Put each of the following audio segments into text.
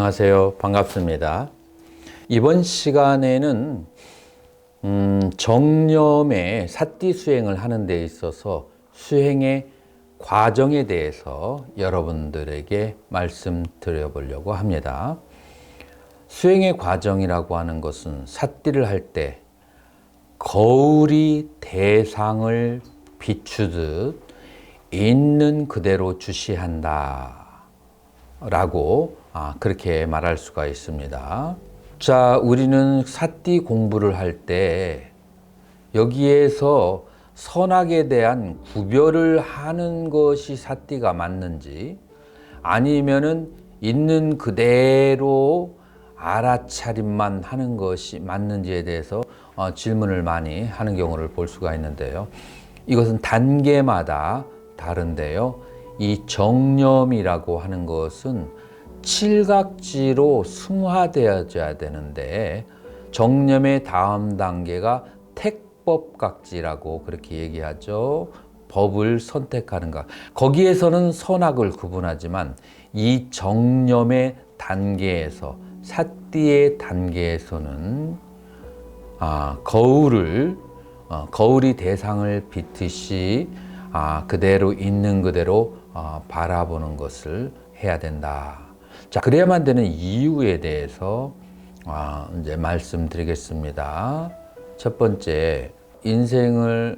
안녕하세요. 반갑습니다. 이번 시간에는 정념의 사띠 수행을 하는 데 있어서 수행의 과정에 대해서 여러분들에게 말씀드려 보려고 합니다. 수행의 과정이라고 하는 것은 사띠를 할 때 거울이 대상을 비추듯 있는 그대로 주시한다 라고 그렇게 말할 수가 있습니다. 자, 우리는 사띠 공부를 할 때 여기에서 선악에 대한 구별을 하는 것이 사띠가 맞는지 아니면은 있는 그대로 알아차림만 하는 것이 맞는지에 대해서 질문을 많이 하는 경우를 볼 수가 있는데요. 이것은 단계마다 다른데요. 이 정념이라고 하는 것은 칠각지로 승화되어져야 되는데 정념의 다음 단계가 택법각지라고 그렇게 얘기하죠. 법을 선택하는 것. 거기에서는 선악을 구분하지만 이 정념의 단계에서 사띠의 단계에서는 거울이 대상을 비트시 그대로 있는 그대로 바라보는 것을 해야 된다. 자, 그래야만 되는 이유에 대해서 이제 말씀드리겠습니다. 첫 번째, 인생을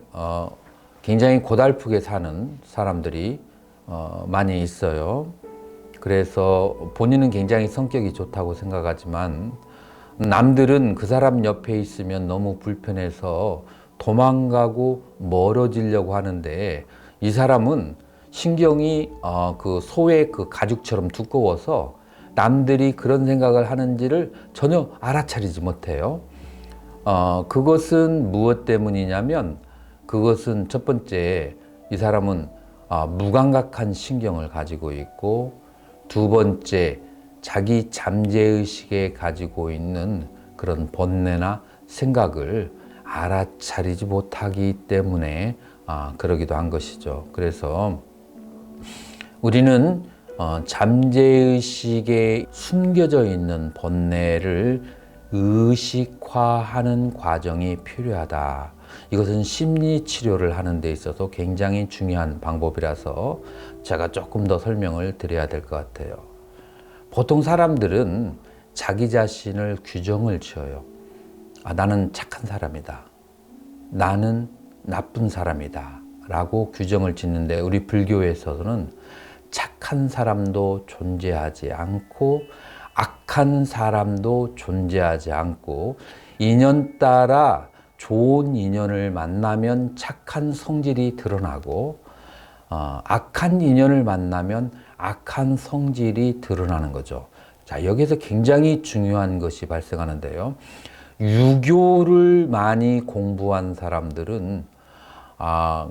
굉장히 고달프게 사는 사람들이 많이 있어요. 그래서 본인은 굉장히 성격이 좋다고 생각하지만 남들은 그 사람 옆에 있으면 너무 불편해서 도망가고 멀어지려고 하는데 이 사람은 신경이 그 소의 그 가죽처럼 두꺼워서 남들이 그런 생각을 하는지를 전혀 알아차리지 못해요. 그것은 무엇 때문이냐면 그것은 첫 번째, 이 사람은 무감각한 신경을 가지고 있고, 두 번째, 자기 잠재의식에 가지고 있는 그런 번뇌나 생각을 알아차리지 못하기 때문에 그러기도 한 것이죠. 그래서 우리는 잠재의식에 숨겨져 있는 번뇌를 의식화하는 과정이 필요하다. 이것은 심리치료를 하는 데 있어서 굉장히 중요한 방법이라서 제가 조금 더 설명을 드려야 될 것 같아요. 보통 사람들은 자기 자신을 규정을 지어요. 나는 착한 사람이다. 나는 나쁜 사람이다. 라고 규정을 짓는데 우리 불교에서는 착한 사람도 존재하지 않고 악한 사람도 존재하지 않고 인연 따라 좋은 인연을 만나면 착한 성질이 드러나고 악한 인연을 만나면 악한 성질이 드러나는 거죠. 자, 여기서 굉장히 중요한 것이 발생하는데요. 유교를 많이 공부한 사람들은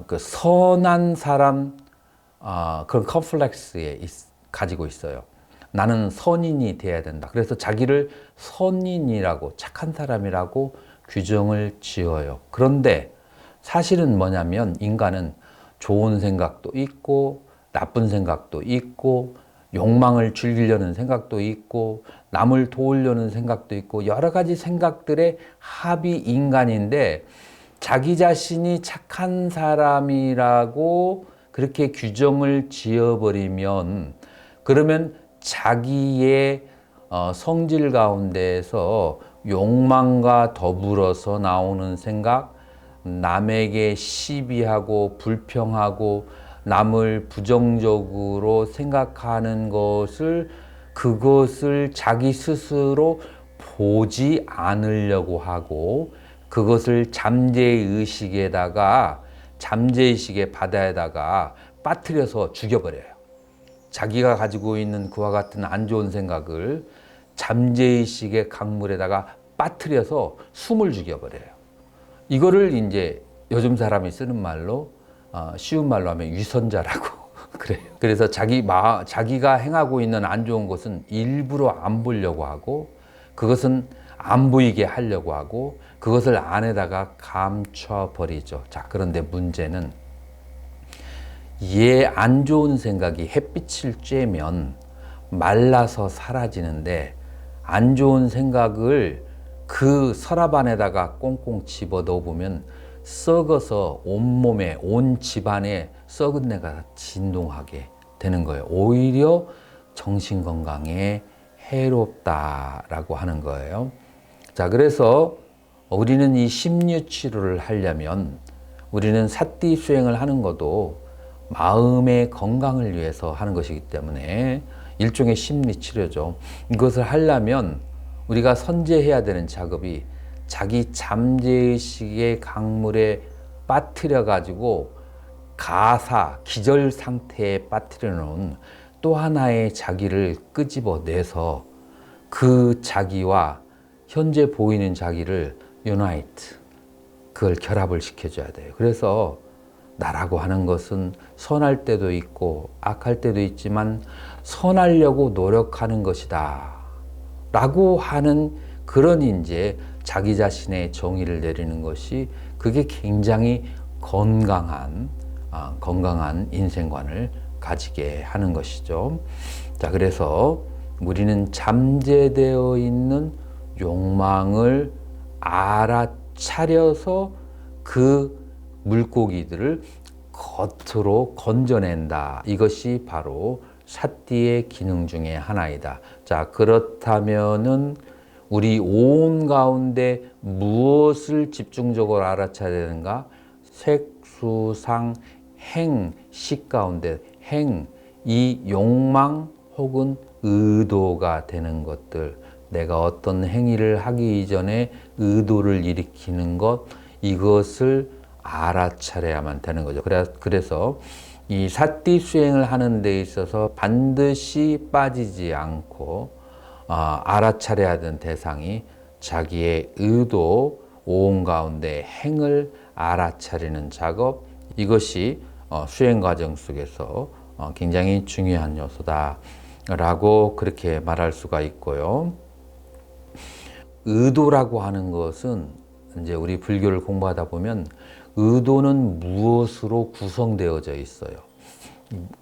그 선한 사람 그런 컴플렉스에 가지고 있어요. 나는 선인이 돼야 된다. 그래서 자기를 선인이라고 착한 사람이라고 규정을 지어요. 그런데 사실은 뭐냐면 인간은 좋은 생각도 있고 나쁜 생각도 있고 욕망을 즐기려는 생각도 있고 남을 도우려는 생각도 있고 여러 가지 생각들의 합이 인간인데 자기 자신이 착한 사람이라고 그렇게 규정을 지어버리면 그러면 자기의 성질 가운데에서 욕망과 더불어서 나오는 생각, 남에게 시비하고 불평하고 남을 부정적으로 생각하는 그것을 자기 스스로 보지 않으려고 하고 그것을 잠재의식의 바다에다가 빠뜨려서 죽여버려요. 자기가 가지고 있는 그와 같은 안 좋은 생각을 잠재의식의 강물에다가 빠뜨려서 숨을 죽여버려요. 이거를 이제 요즘 사람이 쓰는 말로 쉬운 말로 하면 위선자라고 그래요. 그래서 자기가 행하고 있는 안 좋은 것은 일부러 안 보려고 하고 그것은 안 보이게 하려고 하고 그것을 안에다가 감춰버리죠. 자, 그런데 문제는 안 좋은 생각이 햇빛을 쬐면 말라서 사라지는데 안 좋은 생각을 그 서랍 안에다가 꽁꽁 집어 넣어보면 썩어서 온몸에 온 집안에 썩은 내가 진동하게 되는 거예요. 오히려 정신건강에 해롭다라고 하는 거예요. 자, 그래서 우리는 이 심리치료를 하려면 우리는 사띠 수행을 하는 것도 마음의 건강을 위해서 하는 것이기 때문에 일종의 심리치료죠. 이것을 하려면 우리가 선제해야 되는 작업이 자기 잠재의식의 강물에 빠뜨려 가지고 가사, 기절 상태에 빠뜨려 놓은 또 하나의 자기를 끄집어내서 그 자기와 현재 보이는 자기를 유나이트, 그걸 결합을 시켜줘야 돼요. 그래서 나라고 하는 것은 선할 때도 있고 악할 때도 있지만 선하려고 노력하는 것이다 라고 하는 그런 이제 자기 자신의 정의를 내리는 것이 그게 굉장히 건강한 인생관을 가지게 하는 것이죠. 자, 그래서 우리는 잠재되어 있는 욕망을 알아차려서 그 물고기들을 겉으로 건져낸다. 이것이 바로 사띠의 기능 중에 하나이다. 자, 그렇다면은 우리 오온 가운데 무엇을 집중적으로 알아차려야 되는가? 색수상 행, 식 가운데 행, 이 욕망 혹은 의도가 되는 것들, 내가 어떤 행위를 하기 이전에 의도를 일으키는 것, 이것을 알아차려야만 되는 거죠. 그래서 이 사띠 수행을 하는 데 있어서 반드시 빠지지 않고 알아차려야 하는 대상이 자기의 의도, 오온 가운데 행을 알아차리는 작업, 이것이 수행 과정 속에서 굉장히 중요한 요소다라고 그렇게 말할 수가 있고요. 의도라고 하는 것은 이제 우리 불교를 공부하다 보면 의도는 무엇으로 구성되어져 있어요.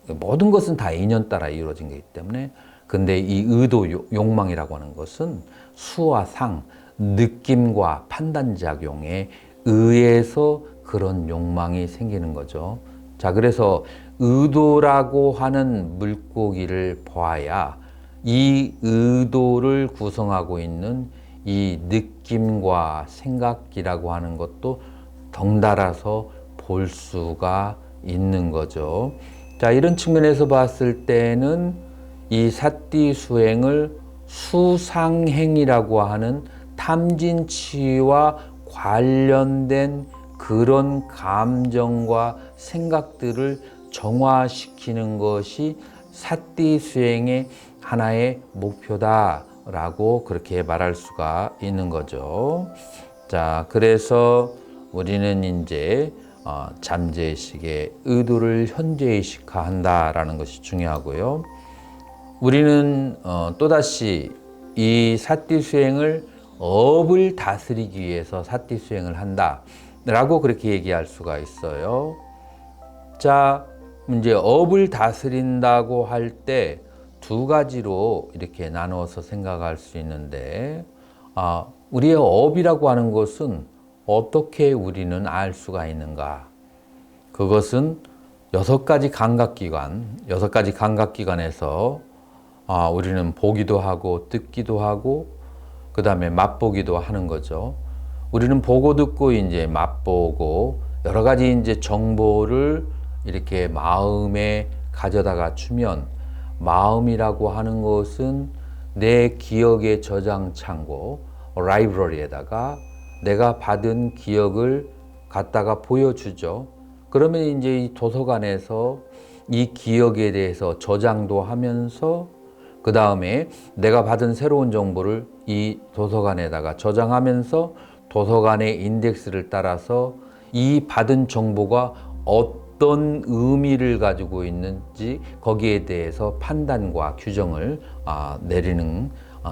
모든 것은 다 인연 따라 이루어진 거기 때문에, 근데 이 의도, 욕망이라고 하는 것은 수와 상, 느낌과 판단작용에 의해서 그런 욕망이 생기는 거죠. 자, 그래서 의도라고 하는 물고기를 보아야 이 의도를 구성하고 있는 이 느낌과 생각이라고 하는 것도 덩달아서 볼 수가 있는 거죠. 자, 이런 측면에서 봤을 때는 이 사띠 수행을 수상행이라고 하는 탐진치와 관련된 그런 감정과 생각들을 정화시키는 것이 사띠 수행의 하나의 목표다라고 그렇게 말할 수가 있는 거죠. 자, 그래서 우리는 이제 잠재의식의 의도를 현재의식화한다라는 것이 중요하고요. 우리는 또다시 이 사띠 수행을 업을 다스리기 위해서 사띠 수행을 한다라고 그렇게 얘기할 수가 있어요. 자, 이제 업을 다스린다고 할 때 두 가지로 이렇게 나누어서 생각할 수 있는데, 우리의 업이라고 하는 것은 어떻게 우리는 알 수가 있는가? 그것은 여섯 가지 감각기관에서 우리는 보기도 하고 듣기도 하고 그 다음에 맛보기도 하는 거죠. 우리는 보고 듣고 이제 맛보고 여러 가지 이제 정보를 이렇게 마음에 가져다가 주면, 마음이라고 하는 것은 내 기억의 저장 창고, 라이브러리에다가 내가 받은 기억을 갖다가 보여주죠. 그러면 이제 이 도서관에서 이 기억에 대해서 저장도 하면서 그 다음에 내가 받은 새로운 정보를 이 도서관에다가 저장하면서 도서관의 인덱스를 따라서 이 받은 정보가 어떤 의미를 가지고 있는지 거기에 대해서 판단과 규정을 내리는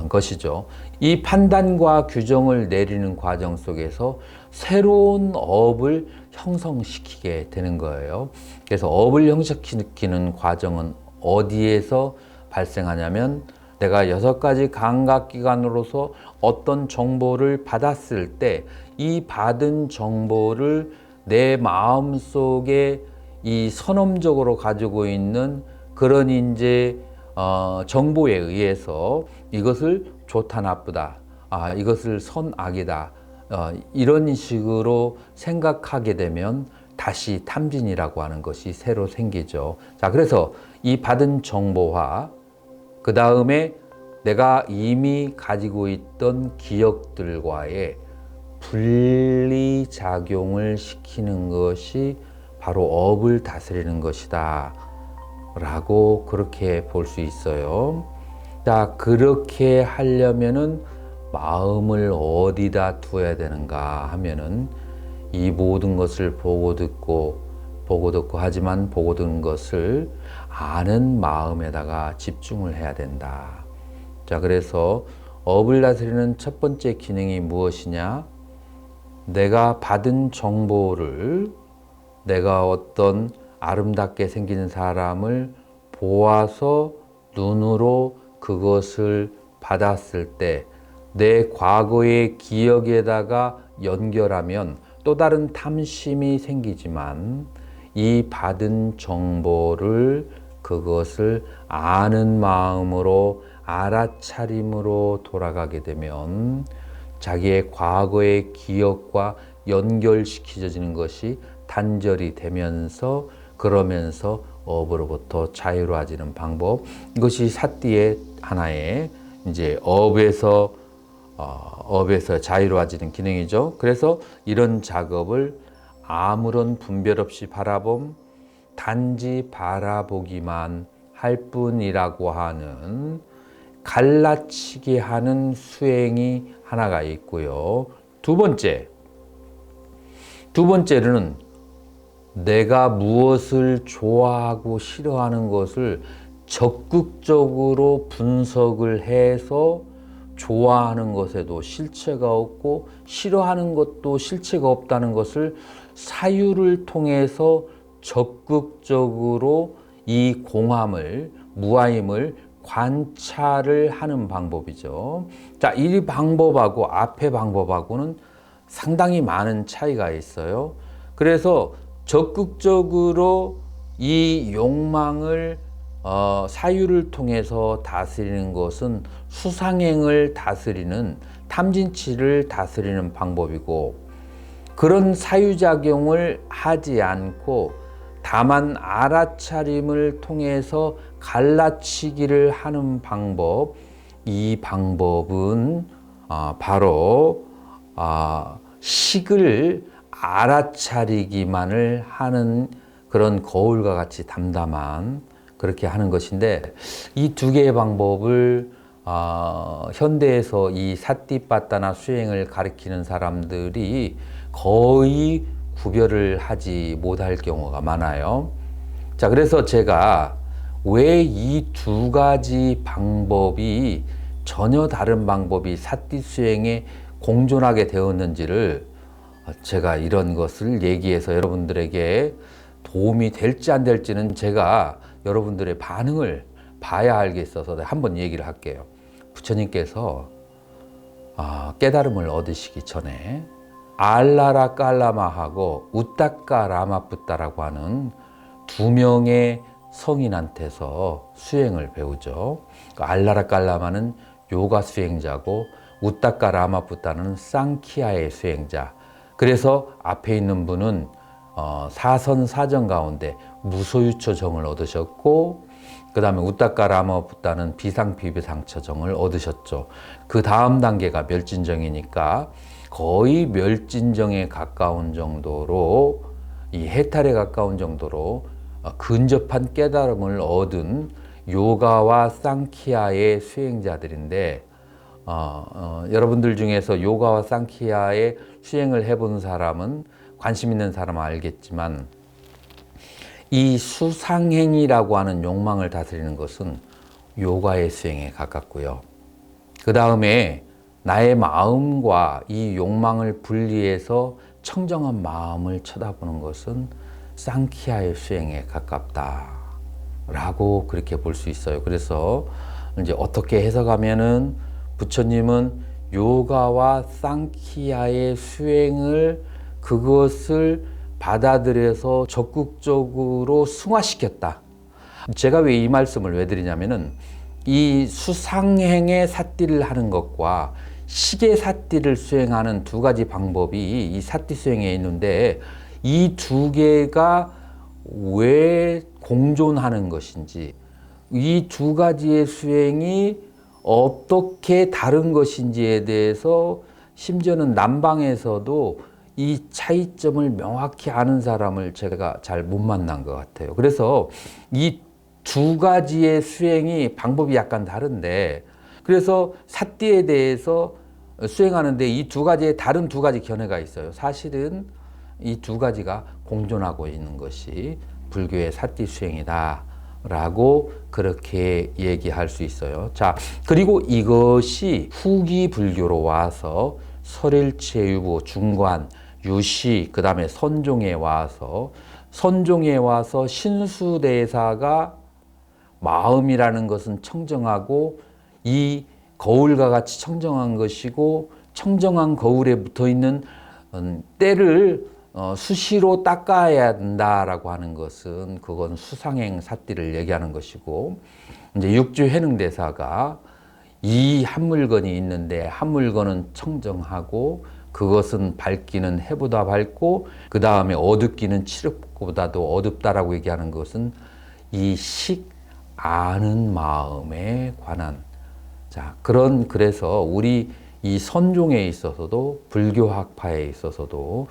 것이죠. 이 판단과 규정을 내리는 과정 속에서 새로운 업을 형성시키게 되는 거예요. 그래서 업을 형성시키는 과정은 어디에서 발생하냐면 내가 6가지 감각기관으로서 어떤 정보를 받았을 때 이 받은 정보를 내 마음속에 이 선험적으로 가지고 있는 그런 이제 정보에 의해서 이것을 좋다 나쁘다, 이것을 선악이다, 이런 식으로 생각하게 되면 다시 탐진이라고 하는 것이 새로 생기죠. 자, 그래서 이 받은 정보와 그 다음에 내가 이미 가지고 있던 기억들과의 분리작용을 시키는 것이 바로 업을 다스리는 것이다 라고 그렇게 볼 수 있어요. 자, 그렇게 하려면은 마음을 어디다 두어야 되는가 하면은 이 모든 것을 보고 듣고 하지만 보고 듣는 것을 아는 마음에다가 집중을 해야 된다. 자, 그래서 업을 다스리는 첫 번째 기능이 무엇이냐? 내가 받은 정보를 내가 어떤 아름답게 생기는 사람을 보아서 눈으로 그것을 받았을 때 내 과거의 기억에다가 연결하면 또 다른 탐심이 생기지만 이 받은 정보를 그것을 아는 마음으로 알아차림으로 돌아가게 되면 자기의 과거의 기억과 연결시켜지는 것이 단절이 되면서 그러면서 업으로부터 자유로워지는 방법, 이것이 사띠의 하나의 이제 업에서 자유로워지는 기능이죠. 그래서 이런 작업을 아무런 분별 없이 바라봄, 단지 바라보기만 할 뿐이라고 하는 갈라치게 하는 수행이 하나가 있고요. 두 번째로는 내가 무엇을 좋아하고 싫어하는 것을 적극적으로 분석을 해서 좋아하는 것에도 실체가 없고 싫어하는 것도 실체가 없다는 것을 사유를 통해서 적극적으로 이 공함을, 무아임을 관찰을 하는 방법이죠. 자, 이 방법하고 앞의 방법하고는 상당히 많은 차이가 있어요. 그래서 적극적으로 이 욕망을 사유를 통해서 다스리는 것은 수상행을 다스리는, 탐진치를 다스리는 방법이고, 그런 사유작용을 하지 않고 다만 알아차림을 통해서 갈라치기를 하는 방법, 이 방법은 바로 식을 알아차리기만을 하는 그런 거울과 같이 담담한, 그렇게 하는 것인데, 이 두 개의 방법을 현대에서 이 사띠빠따나 수행을 가리키는 사람들이 거의 구별을 하지 못할 경우가 많아요. 자, 그래서 제가 왜 이 두 가지 방법이 전혀 다른 방법이 사띠 수행에 공존하게 되었는지를 제가 이런 것을 얘기해서 여러분들에게 도움이 될지 안 될지는 제가 여러분들의 반응을 봐야 알겠어서 한번 얘기를 할게요. 부처님께서 깨달음을 얻으시기 전에 알라라 깔라마하고 우따까 라마뿌따라고 하는 두 명의 성인한테서 수행을 배우죠. 알라라 깔라마는 요가 수행자고 우따까 라마뿌따는 쌍키아의 수행자. 그래서 앞에 있는 분은 사선사정 가운데 무소유처정을 얻으셨고, 그 다음에 우따까 라마뿌따는 비상비비상처정을 얻으셨죠. 그 다음 단계가 멸진정이니까 거의 멸진정에 가까운 정도로, 이 해탈에 가까운 정도로 근접한 깨달음을 얻은 요가와 쌍키아의 수행자들인데, 여러분들 중에서 요가와 쌍키아의 수행을 해본 사람은, 관심 있는 사람은 알겠지만, 이 수상행이라고 하는 욕망을 다스리는 것은 요가의 수행에 가깝고요. 그 다음에 나의 마음과 이 욕망을 분리해서 청정한 마음을 쳐다보는 것은 쌍키아의 수행에 가깝다. 라고 그렇게 볼 수 있어요. 그래서 이제 어떻게 해석하면은 부처님은 요가와 상키야의 수행을 그것을 받아들여서 적극적으로 승화시켰다. 제가 왜 이 말씀을 왜 드리냐면은 이 수상행의 삿띠를 하는 것과 시계 삿띠를 수행하는 두 가지 방법이 이 삿띠 수행에 있는데 이 두 개가 왜 공존하는 것인지, 이 두 가지의 수행이 어떻게 다른 것인지에 대해서 심지어는 남방에서도 이 차이점을 명확히 아는 사람을 제가 잘 못 만난 것 같아요. 그래서 이 두 가지의 수행이 방법이 약간 다른데, 그래서 삿띠에 대해서 수행하는데 이 두 가지의 다른 두 가지 견해가 있어요. 사실은 이 두 가지가 공존하고 있는 것이 불교의 삿띠 수행이다 라고 그렇게 얘기할 수 있어요. 자, 그리고 이것이 후기 불교로 와서 설일체 유부, 중관, 유시, 그 다음에 선종에 와서 신수대사가 마음이라는 것은 청정하고 이 거울과 같이 청정한 것이고, 청정한 거울에 붙어 있는 때를 수시로 닦아야 된다라고 하는 것은 그건 수상행 삿띠를 얘기하는 것이고, 이제 육주 회능대사가 이 한 물건이 있는데 한 물건은 청정하고 그것은 밝기는 해보다 밝고 그 다음에 어둡기는 칠흑보다도 어둡다라고 얘기하는 것은 이 아는 마음에 관한, 자, 그래서 우리 이 선종에 있어서도 불교학파에 있어서도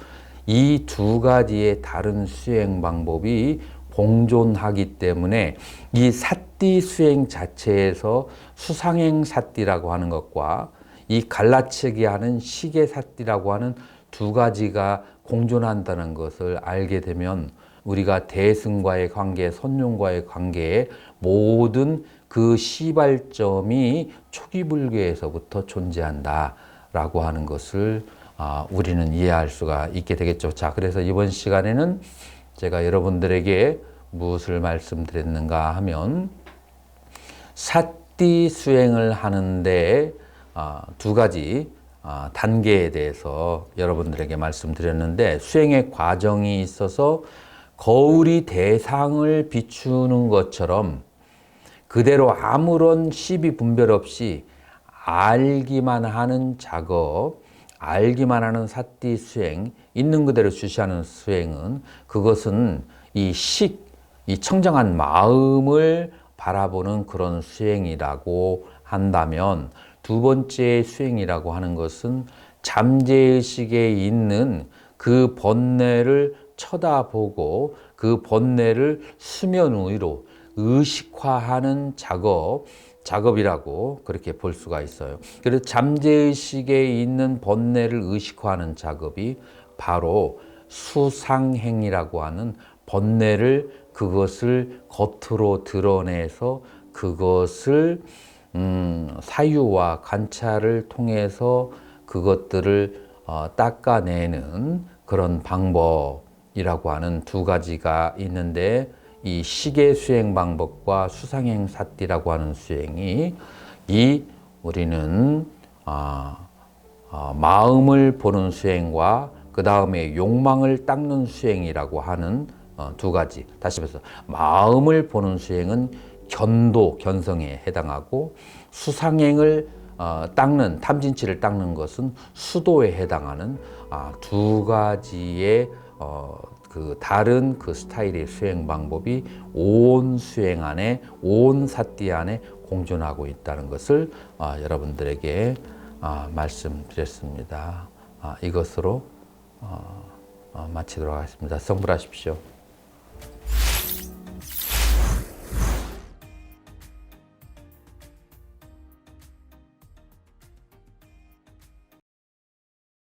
이 두 가지의 다른 수행 방법이 공존하기 때문에 이 삿띠 수행 자체에서 수상행 삿띠라고 하는 것과 이 갈라치기 하는 시계 삿띠라고 하는 두 가지가 공존한다는 것을 알게 되면 우리가 대승과의 관계, 선종과의 관계에 모든 그 시발점이 초기 불교에서부터 존재한다라고 하는 것을 우리는 이해할 수가 있게 되겠죠. 자, 그래서 이번 시간에는 제가 여러분들에게 무엇을 말씀드렸는가 하면 삿띠 수행을 하는데 두 가지 단계에 대해서 여러분들에게 말씀드렸는데, 수행의 과정이 있어서 거울이 대상을 비추는 것처럼 그대로 아무런 시비 분별 없이 알기만 하는 작업, 알기만 하는 삿띠 수행, 있는 그대로 주시하는 수행은 그것은 이 청정한 마음을 바라보는 그런 수행이라고 한다면, 두 번째 수행이라고 하는 것은 잠재의식에 있는 그 번뇌를 쳐다보고 그 번뇌를 수면 위로 의식화하는 작업이라고 그렇게 볼 수가 있어요. 그래서 잠재의식에 있는 번뇌를 의식화하는 작업이 바로 수상행이라고 하는 번뇌를, 그것을 겉으로 드러내서 그것을 사유와 관찰을 통해서 그것들을 닦아내는 그런 방법이라고 하는 두 가지가 있는데, 이 시계 수행 방법과 수상행 삿띠라고 하는 수행이 우리는 마음을 보는 수행과 그 다음에 욕망을 닦는 수행이라고 하는 두 가지. 다시 말해서 마음을 보는 수행은 견성에 해당하고, 수상행을 닦는, 탐진치를 닦는 것은 수도에 해당하는 두 가지의 그 다른 그 스타일의 수행 방법이 온 수행 안에, 온 삿띠 안에 공존하고 있다는 것을 여러분들에게 말씀드렸습니다. 이것으로 마치도록 하겠습니다. 성불하십시오.